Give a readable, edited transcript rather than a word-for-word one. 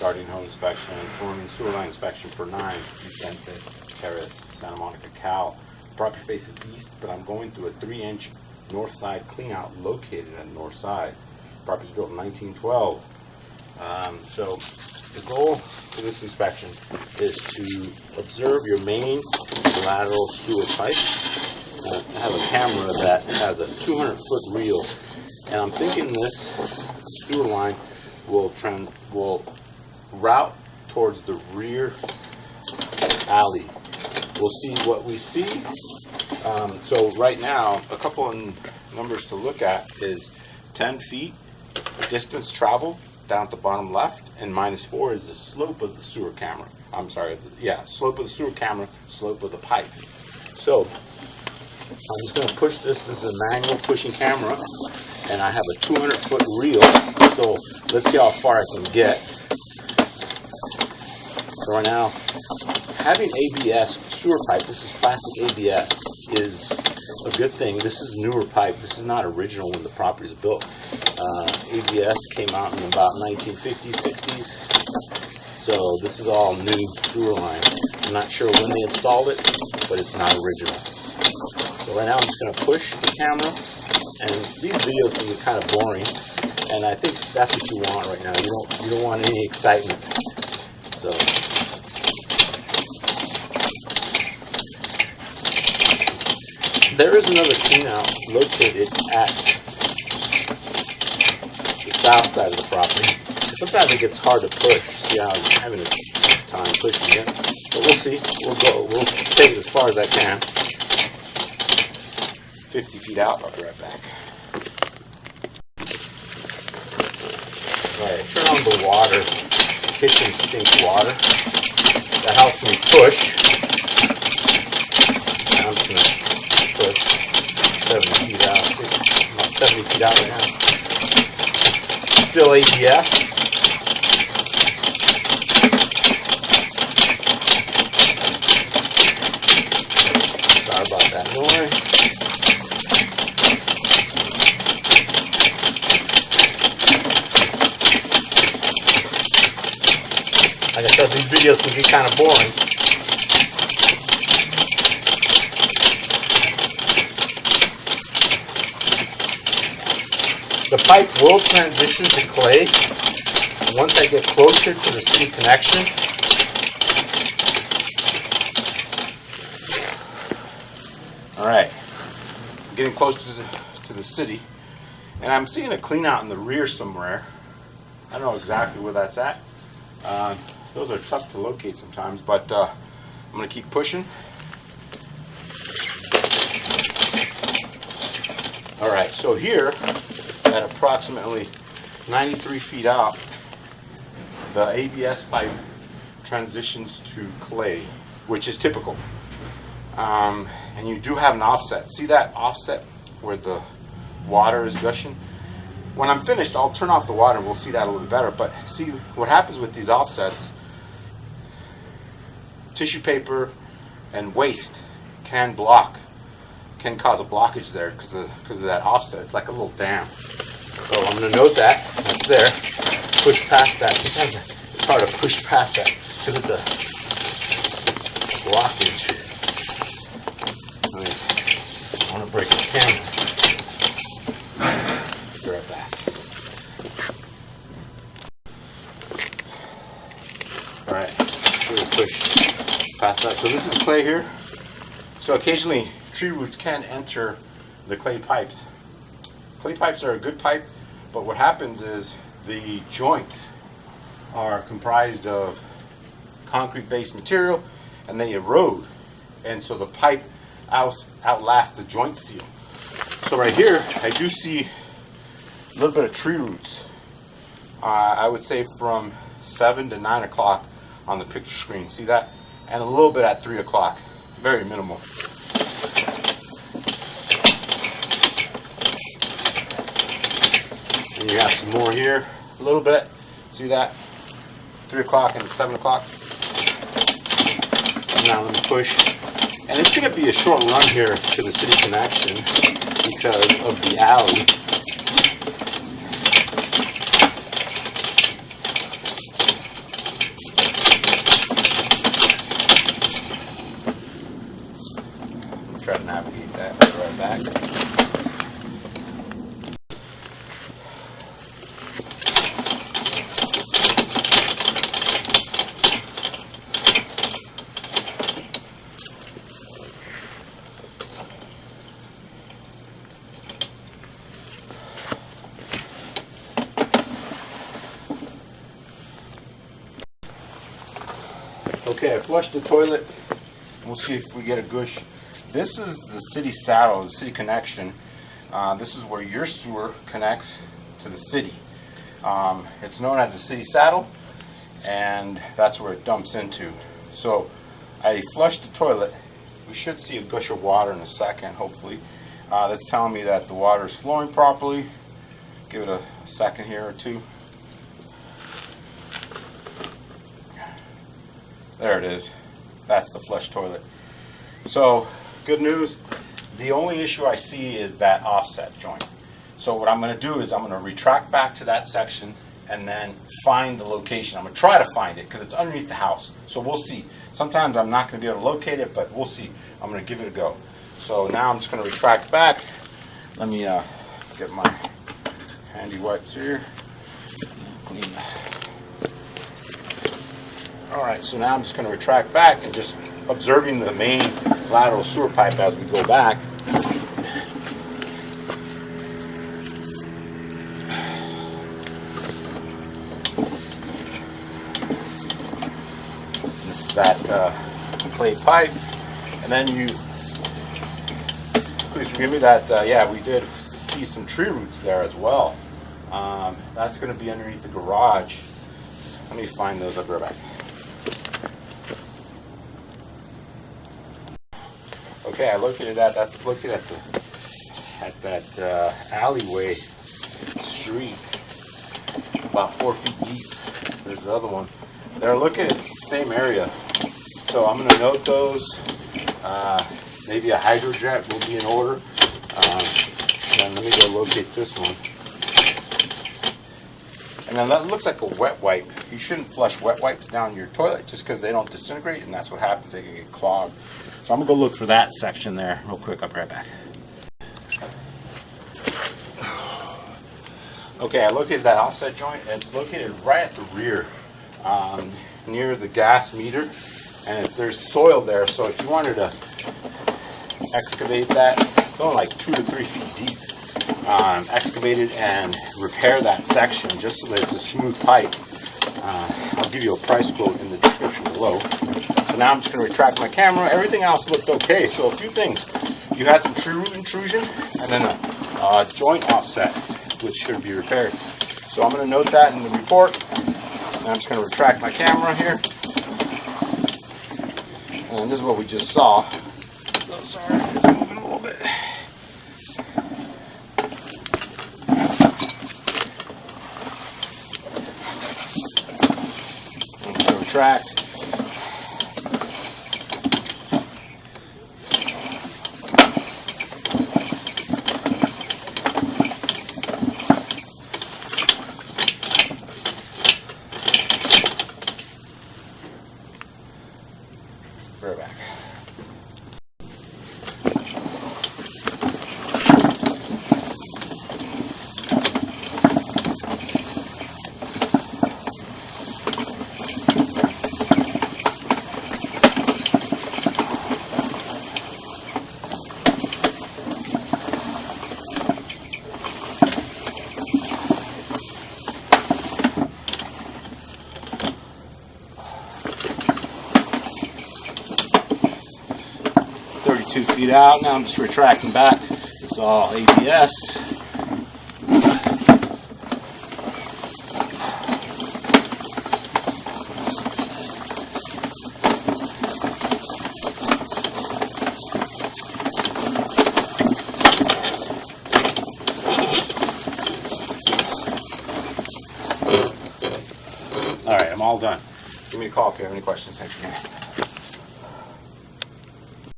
Guardian home inspection, performing sewer line inspection for 9 Vicente Ter, Santa Monica, Cal. The property faces east, but I'm going through a 3-inch north side cleanout located on the north side. The property was built in 1912. So the goal for this inspection is to observe your main lateral sewer pipe. I have a camera that has a 200-foot reel, and I'm thinking this sewer line will route towards the rear alley. We'll see what we see. So right now, a couple of numbers to look at is 10 feet distance traveled down at the bottom left, and -4 is the slope of the sewer camera. I'm sorry, slope of the sewer camera, slope of the pipe. So I'm just going to push this. This is a manual pushing camera, and I have a 200-foot reel. So let's see how far I can get. So right now, having ABS sewer pipe, this is plastic ABS, is a good thing. This is newer pipe. This is not original when the property was built. ABS came out in about 1950s, 60s. So this is all new sewer line. I'm not sure when they installed it, but it's not original. So right now I'm just going to push the camera, and these videos can be kind of boring, and I think that's what you want right now. You don't want any excitement. So there is another cleanout located at the south side of the property. Sometimes it gets hard to push. See how I'm having a time pushing it, but we'll see. We'll take it as far as I can. 50 feet out. I'll be right back. Alright, turn on the water, kitchen sink water. That helps me push. Now I'm just going to push 70 feet out. See, I'm about 70 feet out right now. Still ABS. Sorry about that noise. Like I said, these videos can get kind of boring. The pipe will transition to clay once I get closer to the city connection. Alright, getting close to the city, and I'm seeing a clean out in the rear somewhere. I don't know exactly where that's at. Those are tough to locate sometimes, but I'm going to keep pushing. Alright, so here, at approximately 93 feet out, the ABS pipe transitions to clay, which is typical. And you do have an offset. See that offset where the water is gushing? When I'm finished, I'll turn off the water and we'll see that a little bit better. But see, what happens with these offsets, tissue paper and waste can cause a blockage there because of that offset. It's like a little dam. So I'm going to note that. That's there. Push past that. Sometimes it's hard to push past that because it's a blockage. I want to break the camera. Be right back. Alright, really push past that. So this is clay here. So occasionally tree roots can enter the clay pipes. Clay pipes are a good pipe, but what happens is the joints are comprised of concrete-based material and they erode, and so the pipe outlasts the joint seal. So right here, I do see a little bit of tree roots. I would say from 7 to 9 o'clock on the picture screen. See that? And a little bit at 3 o'clock. Very minimal. And you have some more here. A little bit. See that? 3 o'clock and 7 o'clock. Now let me push. And it's going to be a short run here to the city connection because of the alley. Okay, I flushed the toilet. We'll see if we get a gush. This is the city saddle, the city connection. This is where your sewer connects to the city. It's known as the city saddle, and that's where it dumps into. So I flushed the toilet. We should see a gush of water in a second, hopefully. That's telling me that the water is flowing properly. Give it a second here or two. There it is. That's the flush toilet. So, good news. The only issue I see is that offset joint. So what I'm going to do is I'm going to retract back to that section and then find the location. I'm going to try to find it because it's underneath the house. So we'll see. Sometimes I'm not going to be able to locate it, but we'll see. I'm going to give it a go. So now I'm just going to retract back. Let me get my handy wipes here. Clean. Alright, so now I'm just going to retract back and just observing the main lateral sewer pipe as we go back. It's that clay pipe, and then you, please forgive me that, yeah, we did see some tree roots there as well. That's going to be underneath the garage. Let me find those. I'll be right back. Okay, I located that. That's located at that alleyway street, about 4 feet deep. There's the other one. They're located at the same area, so I'm going to note those. Maybe a hydrojet will be in order. Then let me go locate this one. And then that looks like a wet wipe. You shouldn't flush wet wipes down your toilet just because they don't disintegrate, and that's what happens. They can get clogged. So I'm going to go look for that section there real quick. I'll be right back. Okay, I located that offset joint. It's located right at the rear, near the gas meter. And there's soil there, so if you wanted to excavate that, it's only like 2 to 3 feet deep. Excavate it and repair that section just so that it's a smooth pipe. I'll give you a price quote in the description below. So now I'm just going to retract my camera. Everything else looked okay. So a few things. You had some tree root intrusion and then a joint offset, which should be repaired. So I'm going to note that in the report. And I'm just going to retract my camera here. And this is what we just saw. Oh, sorry, it's moving a little bit. I'm going to retract. Right back. Feet out. Now I'm just retracting back. It's all ABS. All right, I'm all done. Give me a call if you have any questions. Thanks again.